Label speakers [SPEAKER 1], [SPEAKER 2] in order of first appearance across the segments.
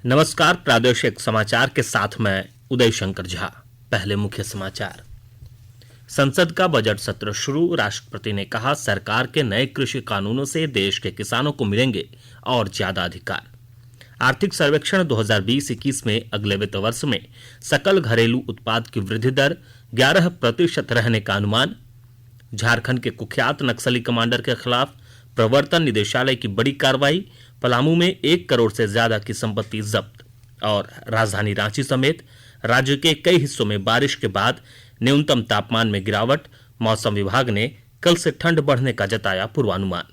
[SPEAKER 1] नमस्कार, प्रादेशिक समाचार के साथ मैं उदय शंकर झा। पहले मुख्य समाचार। संसद का बजट सत्र शुरू। राष्ट्रपति ने कहा, सरकार के नए कृषि कानूनों से देश के किसानों को मिलेंगे और ज्यादा अधिकार। आर्थिक सर्वेक्षण 2020-21 में अगले वित्त वर्ष में सकल घरेलू उत्पाद की वृद्धि दर 11% रहने का अनुमान। झारखंड के कुख्यात नक्सली कमांडर के खिलाफ प्रवर्तन निदेशालय की बड़ी कार्रवाई। पलामू में 1 करोड़ से ज्यादा की संपत्ति जब्त। और राजधानी रांची समेत राज्य के कई हिस्सों में बारिश के बाद न्यूनतम तापमान में गिरावट। मौसम विभाग ने कल से ठंड बढ़ने का जताया पूर्वानुमान।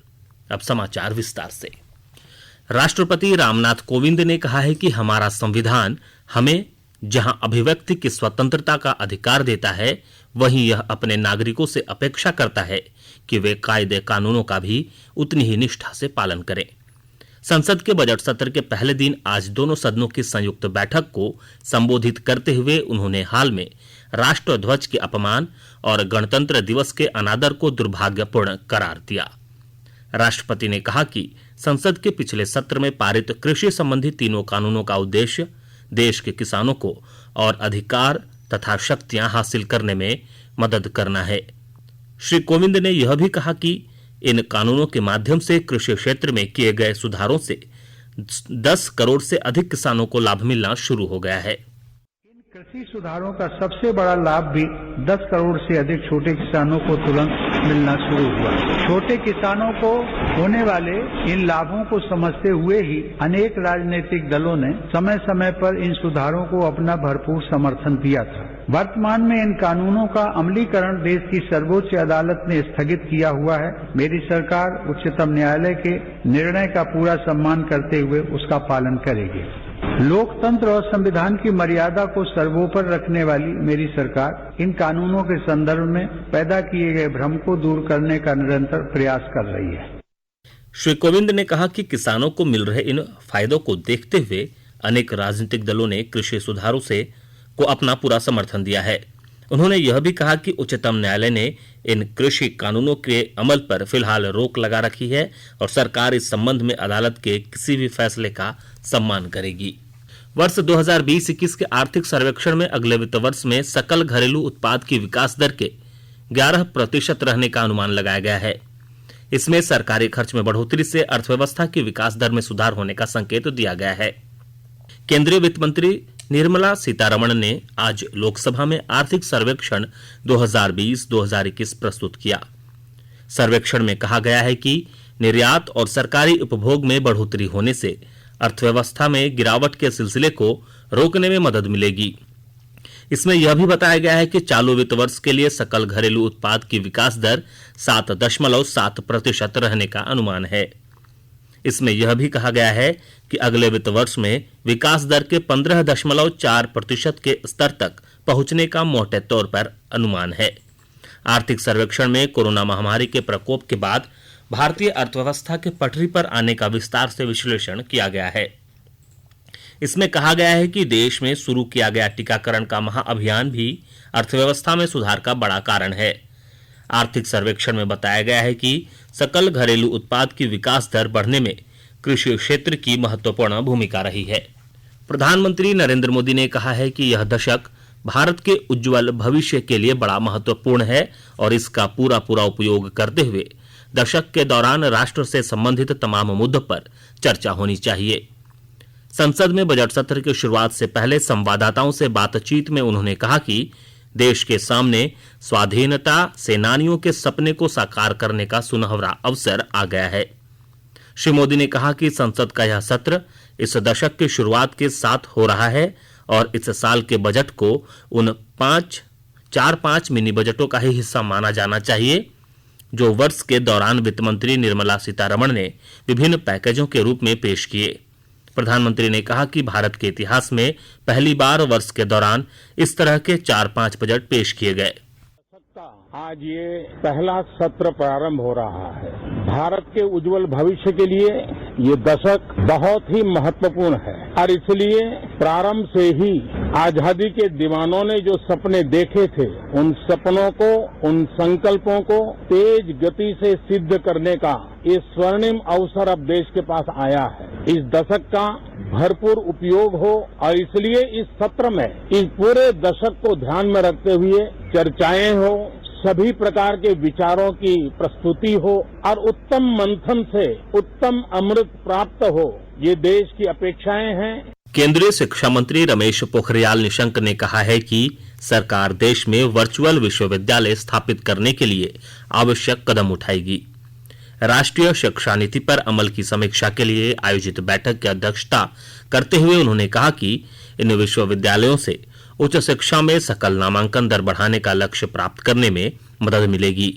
[SPEAKER 1] अब समाचार विस्तार से। राष्ट्रपति रामनाथ कोविंद ने कहा है कि हमारा संविधान हमें जहां अभिव्यक्ति की स्वतंत्रता का अधिकार देता है, वहीं यह अपने नागरिकों से अपेक्षा करता है कि वे कायदे कानूनों का भी उतनी ही निष्ठा से पालन करें। संसद के बजट सत्र के पहले दिन आज दोनों सदनों की संयुक्त बैठक को संबोधित करते हुए उन्होंने हाल में राष्ट्रध्वज के अपमान और गणतंत्र दिवस के अनादर को दुर्भाग्यपूर्ण करार दिया। राष्ट्रपति ने कहा कि संसद के पिछले सत्र में पारित कृषि संबंधी तीनों कानूनों का उद्देश्य देश के किसानों को और अधिकार तथा शक्तियां हासिल करने में मदद करना है। श्री कोविंद ने यह भी कहा कि इन कानूनों के माध्यम से कृषि क्षेत्र में किए गए सुधारों से 10 करोड़ से अधिक किसानों को लाभ मिलना शुरू हो गया है।
[SPEAKER 2] इन कृषि सुधारों का सबसे बड़ा लाभ भी 10 करोड़ से अधिक छोटे किसानों को तुरंत मिलना शुरू हुआ। छोटे किसानों को होने वाले इन लाभों को समझते हुए ही अनेक राजनीतिक दलों ने समय समय पर इन सुधारों को अपना भरपूर समर्थन दिया था। वर्तमान में इन कानूनों का अमलीकरण देश की सर्वोच्च अदालत ने स्थगित किया हुआ है। मेरी सरकार उच्चतम न्यायालय के निर्णय का पूरा सम्मान करते हुए उसका पालन करेगी। लोकतंत्र और संविधान की मर्यादा को सर्वोपरि रखने वाली मेरी सरकार इन कानूनों के संदर्भ में पैदा किए गए भ्रम को दूर करने का निरंतर प्रयास कर रही है।
[SPEAKER 1] श्री कोविंद ने कहा कि किसानों को मिल रहे इन फायदों को देखते हुए अनेक राजनीतिक दलों ने कृषि सुधारों को अपना पूरा समर्थन दिया है। उन्होंने यह भी कहा कि उच्चतम न्यायालय ने इन कृषि कानूनों के अमल पर फिलहाल रोक लगा रखी है और सरकार इस संबंध में अदालत के किसी भी फैसले का सम्मान करेगी। वर्ष 2020-21 के आर्थिक सर्वेक्षण में अगले वित्त वर्ष में सकल घरेलू उत्पाद की विकास दर के 11% रहने का अनुमान लगाया गया है। इसमें सरकारी खर्च में बढ़ोतरी से अर्थव्यवस्था की विकास दर में सुधार होने का संकेत दिया गया है। केंद्रीय वित्त मंत्री निर्मला सीतारमण ने आज लोकसभा में आर्थिक सर्वेक्षण 2020-2021 प्रस्तुत किया। सर्वेक्षण में कहा गया है कि निर्यात और सरकारी उपभोग में बढ़ोतरी होने से अर्थव्यवस्था में गिरावट के सिलसिले को रोकने में मदद मिलेगी। इसमें यह भी बताया गया है कि चालू वित्त वर्ष के लिए सकल घरेलू उत्पाद की विकास दर 7.7% रहने का अनुमान है। इसमें यह भी कहा गया है कि अगले वित्त वर्ष में विकास दर के 15.4% के स्तर तक पहुंचने का मोटे तौर पर अनुमान है। आर्थिक सर्वेक्षण में कोरोना महामारी के प्रकोप के बाद भारतीय अर्थव्यवस्था के पटरी पर आने का विस्तार से विश्लेषण किया गया है। इसमें कहा गया है कि देश में शुरू किया गया टीकाकरण का महाअभियान भी अर्थव्यवस्था में सुधार का बड़ा कारण है। आर्थिक सर्वेक्षण में बताया गया है कि सकल घरेलू उत्पाद की विकास दर बढ़ने में कृषि क्षेत्र की महत्वपूर्ण भूमिका रही है। प्रधानमंत्री नरेंद्र मोदी ने कहा है कि यह दशक भारत के उज्जवल भविष्य के लिए बड़ा महत्वपूर्ण है और इसका पूरा उपयोग करते हुए दशक के दौरान राष्ट्र से संबंधित तमाम मुद्दों पर चर्चा होनी चाहिए। संसद में बजट सत्र की शुरुआत से पहले संवाददाताओं से बातचीत में उन्होंने कहा कि देश के सामने स्वाधीनता सेनानियों के सपने को साकार करने का सुनहरा अवसर आ गया है। श्री मोदी ने कहा कि संसद का यह सत्र इस दशक की शुरुआत के साथ हो रहा है और इस साल के बजट को उन 4-5 मिनी बजटों का ही हिस्सा माना जाना चाहिए जो वर्ष के दौरान वित्त मंत्री निर्मला सीतारमण ने विभिन्न पैकेजों के रूप में पेश किए। प्रधानमंत्री ने कहा कि भारत के इतिहास में पहली बार वर्ष के दौरान इस तरह के 4-5 बजट पेश किए गए।
[SPEAKER 3] आज ये पहला सत्र प्रारंभ हो रहा है। भारत के उज्जवल भविष्य के लिए ये दशक बहुत ही महत्वपूर्ण है और इसलिए प्रारंभ से ही आजादी के दीवानों ने जो सपने देखे थे, उन सपनों को, उन संकल्पों को तेज गति से सिद्ध करने का ये स्वर्णिम अवसर अब देश के पास आया है। इस दशक का भरपूर उपयोग हो और इसलिए इस सत्र में इस पूरे दशक को ध्यान में रखते हुए चर्चाएं हो, सभी प्रकार के विचारों की प्रस्तुति हो और उत्तम मंथन से उत्तम अमृत प्राप्त हो, ये देश की अपेक्षाएं हैं।
[SPEAKER 1] केंद्रीय शिक्षा मंत्री रमेश पोखरियाल निशंक ने कहा है कि सरकार देश में वर्चुअल विश्वविद्यालय स्थापित करने के लिए आवश्यक कदम उठाएगी। राष्ट्रीय शिक्षा नीति पर अमल की समीक्षा के लिए आयोजित बैठक की अध्यक्षता करते हुए उन्होंने कहा कि इन विश्वविद्यालयों से उच्च शिक्षा में सकल नामांकन दर बढ़ाने का लक्ष्य प्राप्त करने में मदद मिलेगी।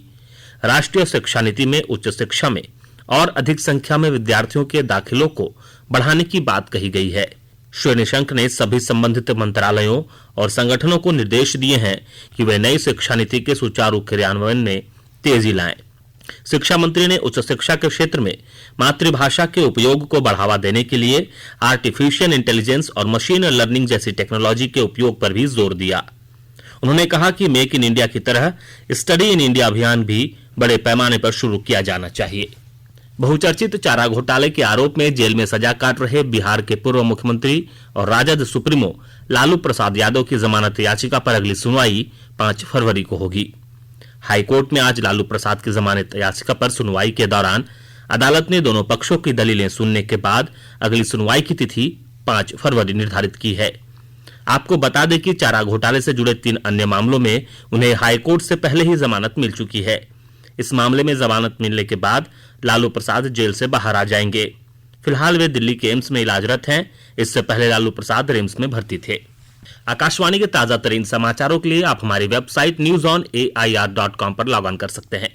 [SPEAKER 1] राष्ट्रीय शिक्षा नीति में उच्च शिक्षा में और अधिक संख्या में विद्यार्थियों के दाखिलों को बढ़ाने की बात कही गई है। श्री निशंक ने सभी संबंधित मंत्रालयों और संगठनों को निर्देश दिए हैं कि वे नई शिक्षा नीति के सुचारू क्रियान्वयन में तेजी लाएं। शिक्षा मंत्री ने उच्च शिक्षा के क्षेत्र में मातृभाषा के उपयोग को बढ़ावा देने के लिए आर्टिफिशियल इंटेलिजेंस और मशीन लर्निंग जैसी टेक्नोलॉजी के उपयोग पर भी जोर दिया। उन्होंने कहा कि मेक इन इंडिया की तरह स्टडी इन इंडिया अभियान भी बड़े पैमाने पर शुरू किया जाना चाहिए। बहुचर्चित चारा घोटाले के आरोप में जेल में सजा काट रहे बिहार के पूर्व मुख्यमंत्री और राजद सुप्रीमो लालू प्रसाद यादव की जमानत याचिका पर अगली सुनवाई 5 फरवरी को होगी। हाईकोर्ट में आज लालू प्रसाद की जमानत याचिका पर सुनवाई के दौरान अदालत ने दोनों पक्षों की दलीलें सुनने के बाद अगली सुनवाई की तिथि 5 फरवरी निर्धारित की है। आपको बता दें कि चारा घोटाले से जुड़े 3 अन्य मामलों में उन्हें हाईकोर्ट से पहले ही जमानत मिल चुकी है। इस मामले में जमानत मिलने के बाद लालू प्रसाद जेल से बाहर आ जाएंगे। फिलहाल वे दिल्ली के एम्स में इलाजरत हैं। इससे पहले लालू प्रसाद रिम्स में भर्ती थे। आकाशवाणी के ताजा तरीन समाचारों के लिए आप हमारी वेबसाइट newsonair.com पर लॉग ऑन कर सकते हैं।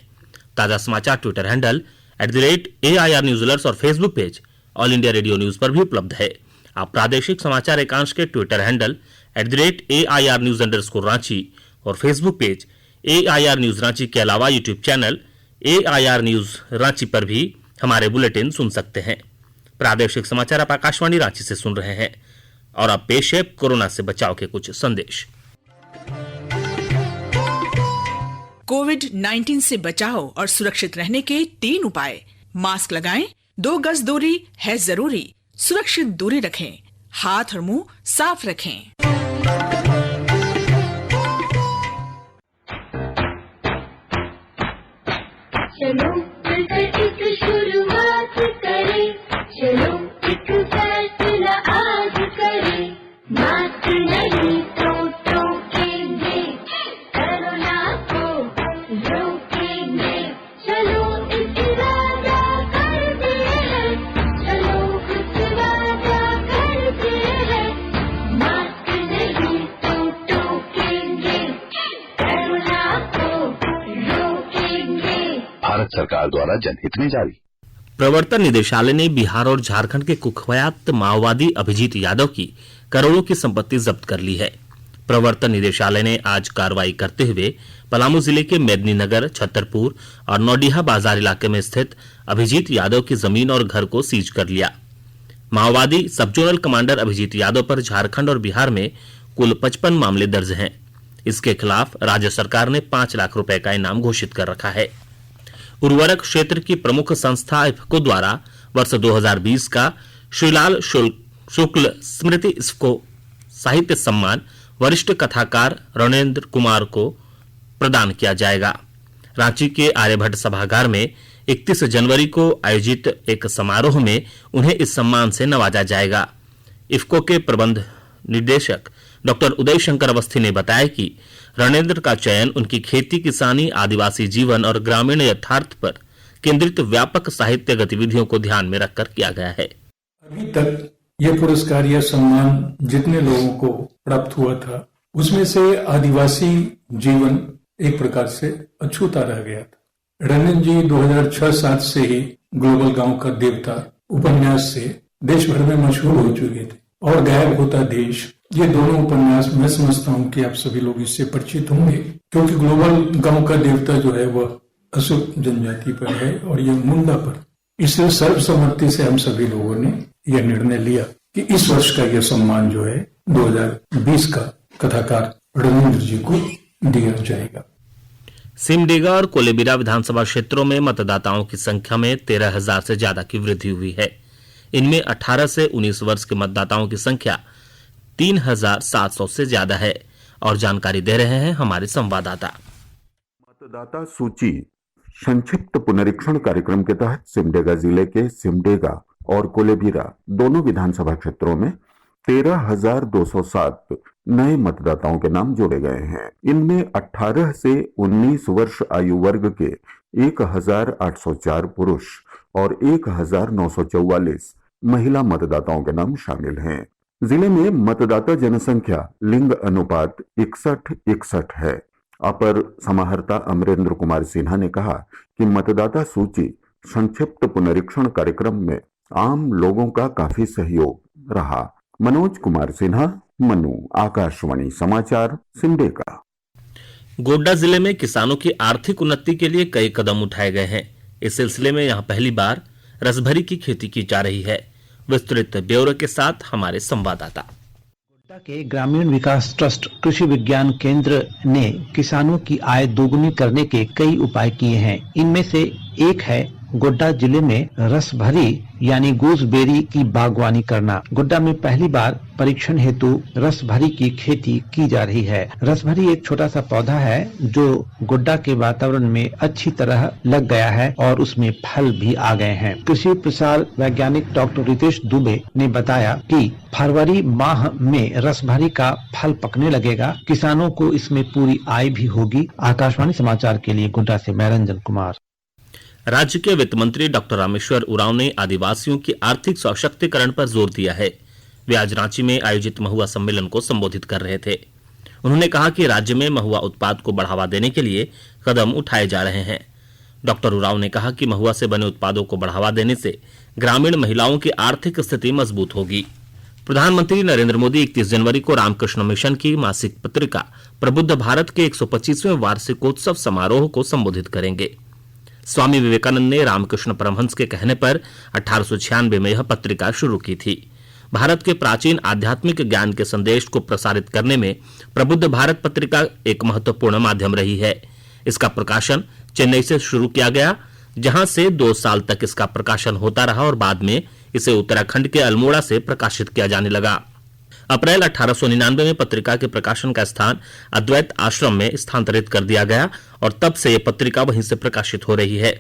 [SPEAKER 1] ताजा समाचार Twitter handle @AIR News Alerts और Facebook page all India radio news पर भी उपलब्ध है। आप प्रादेशिक समाचार एकांश के ट्विटर हैंडल @AIR News _ और Facebook page AIR News Ranchi के अलावा YouTube channel AIR News Ranchi पर भी हमारे बुलेटिन सुन सकते हैं। प्रादेशिक समाचार आप आकाशवाणी रांची से सुन रहे हैं और अब पेश है कोरोना से बचाव के कुछ संदेश।
[SPEAKER 4] कोविड-19 से बचाव और सुरक्षित रहने के 3 उपाय। मास्क लगाएं, 2 गज दूरी है जरूरी, सुरक्षित दूरी रखें, हाथ और मुंह साफ रखें।
[SPEAKER 5] चलो मिलकर एक शुरुआत करें, चलो एक फैसला आज करें, मास्क नहीं तो टोकेंगे, कोरोना को रोकेंगे, चलो एक वादा करते हैं, चलो कुछ वादा करते हैं, मास्क नहीं तो टोकेंगे, कोरोना को रोकेंगे।
[SPEAKER 6] भारत सरकार द्वारा जनहित में जारी।
[SPEAKER 1] प्रवर्तन निदेशालय ने बिहार और झारखंड के कुख्यात माओवादी अभिजीत यादव की करोड़ों की संपत्ति जब्त कर ली है। प्रवर्तन निदेशालय ने आज कार्रवाई करते हुए पलामू जिले के मेदिनीनगर, छतरपुर और नौडीहा बाजार इलाके में स्थित अभिजीत यादव की जमीन और घर को सीज कर लिया। माओवादी सब जोनल कमांडर अभिजीत यादव पर झारखंड और बिहार में कुल 55 मामले दर्ज हैं। इसके खिलाफ राज्य सरकार ने 5 लाख रुपए का इनाम घोषित कर रखा है। उर्वरक क्षेत्र की प्रमुख संस्था इफ्को द्वारा वर्ष 2020 का श्रीलाल शुक्ल स्मृति इफ्को साहित्य सम्मान वरिष्ठ कथाकार रणेंद्र कुमार को प्रदान किया जाएगा। रांची के आर्यभट्ट सभागार में 31 जनवरी को आयोजित एक समारोह में उन्हें इस सम्मान से नवाजा जाएगा। इफ्को के प्रबंध निदेशक डॉक्टर उदय शंकर अवस्थी ने बताया कि रणेंद्र का चयन उनकी खेती किसानी, आदिवासी जीवन और ग्रामीण यथार्थ पर केंद्रित व्यापक साहित्य गतिविधियों को ध्यान में रखकर किया गया है।
[SPEAKER 7] अभी तक ये पुरस्कार या सम्मान जितने लोगों को प्राप्त हुआ था उसमें से आदिवासी जीवन एक प्रकार से अछूता रह गया था। रणेंद्र जी 2006-07 से ही ग्लोबल गांव का देवता उपन्यास से देश भर में मशहूर हो चुके थे और गायब होता देश, ये दोनों उपन्यास मैं समझता हूँ कि आप सभी लोग इससे परिचित होंगे, क्योंकि ग्लोबल गांव का देवता जो है वह असुर जनजाति पर है और ये मुंडा पर। इसलिए सर्वसम्मति से हम सभी लोगों ने यह निर्णय लिया कि इस वर्ष का यह सम्मान जो है 2020 का कथाकार रणेंद्र जी को दिया जाएगा।
[SPEAKER 1] सिमडेगा और कोलेबिरा विधानसभा क्षेत्रों में मतदाताओं की संख्या में 13,000 से ज्यादा की वृद्धि हुई है। इनमें 18 से 19 वर्ष के मतदाताओं की संख्या 3,700 से ज्यादा है। और जानकारी दे रहे हैं हमारे संवाददाता।
[SPEAKER 8] मतदाता सूची संक्षिप्त पुनरीक्षण कार्यक्रम के तहत सिमडेगा जिले के सिमडेगा और कोलेबिरा दोनों विधानसभा क्षेत्रों में 13,207 नए मतदाताओं के नाम जोड़े गए हैं। इनमें 18 से 19 वर्ष आयु वर्ग के 1,804 पुरुष और 1,944 महिला मतदाताओं के नाम शामिल हैं। जिले में मतदाता जनसंख्या लिंग अनुपात 61-61 है। अपर समाहर्ता अमरेंद्र कुमार सिन्हा ने कहा कि मतदाता सूची संक्षिप्त पुनरीक्षण कार्यक्रम में आम लोगों का काफी सहयोग रहा। मनोज कुमार सिन्हा, मनु, आकाशवाणी समाचार, सिमडेगा।
[SPEAKER 1] गोड्डा जिले में किसानों की आर्थिक उन्नति के लिए कई कदम उठाए गए हैं। इस सिलसिले में यहां पहली बार रसभरी की खेती की जा रही है। विस्तृत ब्यौरे के साथ हमारे संवाददाता।
[SPEAKER 9] गोड्डा के ग्रामीण विकास ट्रस्ट कृषि विज्ञान केंद्र ने किसानों की आय दोगुनी करने के कई उपाय किए हैं। इनमें से एक है गोड्डा जिले में रसभरी यानी गूसबेरी की बागवानी करना। गोड्डा में पहली बार परीक्षण हेतु रसभरी की खेती की जा रही है। रसभरी एक छोटा सा पौधा है जो गोड्डा के वातावरण में अच्छी तरह लग गया है और उसमें फल भी आ गए हैं। कृषि प्रसार वैज्ञानिक डॉक्टर रितेश दुबे ने बताया कि फरवरी माह में रसभरी का फल पकने लगेगा। किसानों को इसमें पूरी आय भी होगी। आकाशवाणी समाचार के लिए गोड्डा से मैं रंजन कुमार।
[SPEAKER 1] राज्य के वित्त मंत्री डॉक्टर रामेश्वर उरांव ने आदिवासियों की आर्थिक सशक्तिकरण पर जोर दिया है। वे आज रांची में आयोजित महुआ सम्मेलन को संबोधित कर रहे थे। उन्होंने कहा कि राज्य में महुआ उत्पाद को बढ़ावा देने के लिए कदम उठाए जा रहे हैं। डॉक्टर उरांव ने कहा कि महुआ से बने उत्पादों को बढ़ावा देने से ग्रामीण महिलाओं की आर्थिक स्थिति मजबूत होगी। प्रधानमंत्री नरेंद्र मोदी 31 जनवरी को रामकृष्ण मिशन की मासिक पत्रिका प्रबुद्ध भारत के 125वें वार्षिकोत्सव समारोह को संबोधित करेंगे। स्वामी विवेकानंद ने रामकृष्ण परमहंस के कहने पर 1896 में यह पत्रिका शुरू की थी। भारत के प्राचीन आध्यात्मिक ज्ञान के संदेश को प्रसारित करने में प्रबुद्ध भारत पत्रिका एक महत्वपूर्ण माध्यम रही है। इसका प्रकाशन चेन्नई से शुरू किया गया, जहां से 2 साल तक इसका प्रकाशन होता रहा और बाद में इसे उत्तराखंड के अल्मोड़ा से प्रकाशित किया जाने लगा। अप्रैल 1899 में पत्रिका के प्रकाशन का स्थान अद्वैत आश्रम में स्थानांतरित कर दिया गया और तब से यह पत्रिका वहीं से प्रकाशित हो रही है।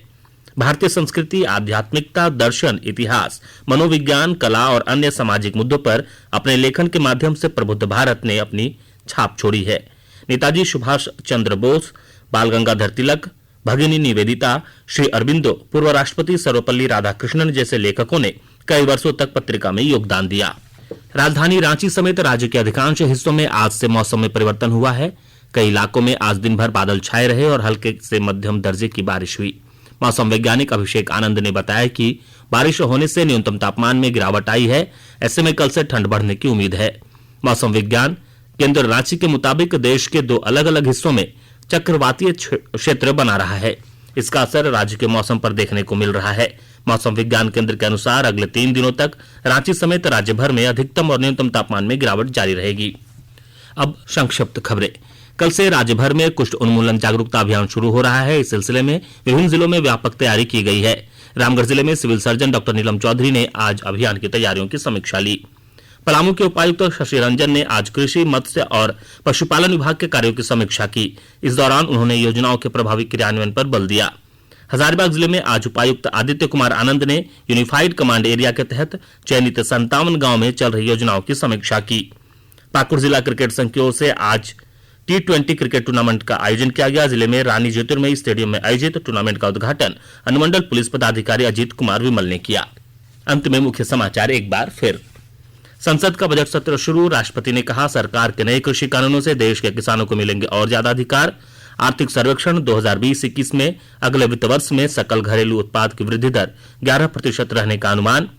[SPEAKER 1] भारतीय संस्कृति, आध्यात्मिकता, दर्शन, इतिहास, मनोविज्ञान, कला और अन्य सामाजिक मुद्दों पर अपने लेखन के माध्यम से प्रबुद्ध भारत ने अपनी छाप छोड़ी है। नेताजी सुभाष चंद्र बोस, बाल गंगाधर तिलक, भगिनी निवेदिता, श्री अरबिंदो, पूर्व राष्ट्रपति सर्वपल्ली राधाकृष्णन जैसे लेखकों ने कई वर्षों तक पत्रिका में योगदान दिया। राजधानी रांची समेत राज्य के अधिकांश हिस्सों में आज से मौसम में परिवर्तन हुआ है। कई इलाकों में आज दिन भर बादल छाए रहे और हल्के से मध्यम दर्जे की बारिश हुई। मौसम वैज्ञानिक अभिषेक आनंद ने बताया कि बारिश होने से न्यूनतम तापमान में गिरावट आई है। ऐसे में कल से ठंड बढ़ने की उम्मीद है। मौसम विज्ञान केंद्र रांची के मुताबिक देश के 2 अलग अलग हिस्सों में चक्रवातीय क्षेत्र बना रहा है। इसका असर राज्य के मौसम पर देखने को मिल रहा है। मौसम विज्ञान केंद्र के अनुसार अगले 3 दिनों तक रांची समेत राज्य भर में अधिकतम और न्यूनतम तापमान में गिरावट जारी रहेगी। अब संक्षिप्त खबरें। कल से राज्य भर में कुष्ठ उन्मूलन जागरूकता अभियान शुरू हो रहा है। इस सिलसिले में विभिन्न जिलों में व्यापक तैयारी की गई है। रामगढ़ जिले में civil surgeon doctor Neelam Chaudhary ने आज अभियान की तैयारियों की समीक्षा ली। पलामू के उपायुक्त शशि रंजन ने आज कृषि, मत्स्य और पशुपालन विभाग के कार्यों की समीक्षा की। इस दौरान उन्होंने योजनाओं के प्रभावी क्रियान्वयन पर बल दिया। हजारीबाग जिले में आज उपायुक्त आदित्य कुमार आनंद ने यूनिफाइड कमांड एरिया के तहत चयनित 57 गांव में चल रही योजनाओं की समीक्षा की। पाकुड़ जिला क्रिकेट संघ की ओर से आज T20 क्रिकेट टूर्नामेंट का आयोजन किया गया। जिले में रानी ज्योतिर्मयी स्टेडियम में आयोजित टूर्नामेंट का उद्घाटन अनुमंडल पुलिस पदाधिकारी अजीत कुमार विमल ने किया। अंत में मुख्य समाचार एक बार फिर। संसद का बजट सत्र शुरू। राष्ट्रपति ने कहा, सरकार के नए कृषि कानूनों से देश के किसानों को मिलेंगे और ज्यादा अधिकार। आर्थिक सर्वेक्षण 2020-21 में अगले वित्त वर्ष में सकल घरेलू उत्पाद की वृद्धि दर 11% रहने का अनुमान।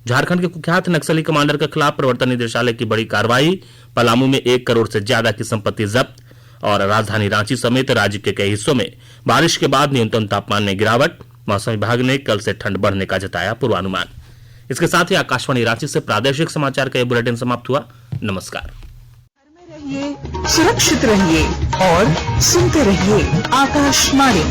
[SPEAKER 1] झारखंड के कुख्यात नक्सली कमांडर के खिलाफ प्रवर्तन निदेशालय की बड़ी कार्रवाई। पलामू में 1 करोड़ से ज्यादा की संपत्ति जब्त। और राजधानी रांची समेत राज्य के कई हिस्सों में बारिश के बाद न्यूनतम तापमान में गिरावट। मौसम विभाग ने कल से ठंड बढ़ने का जताया पूर्वानुमान। इसके साथ ही आकाशवाणी रांची से प्रादेशिक समाचार का ये बुलेटिन समाप्त हुआ। नमस्कार।
[SPEAKER 4] रहिए, सुरक्षित रहिए और सुनते रहिए आकाशवाणी।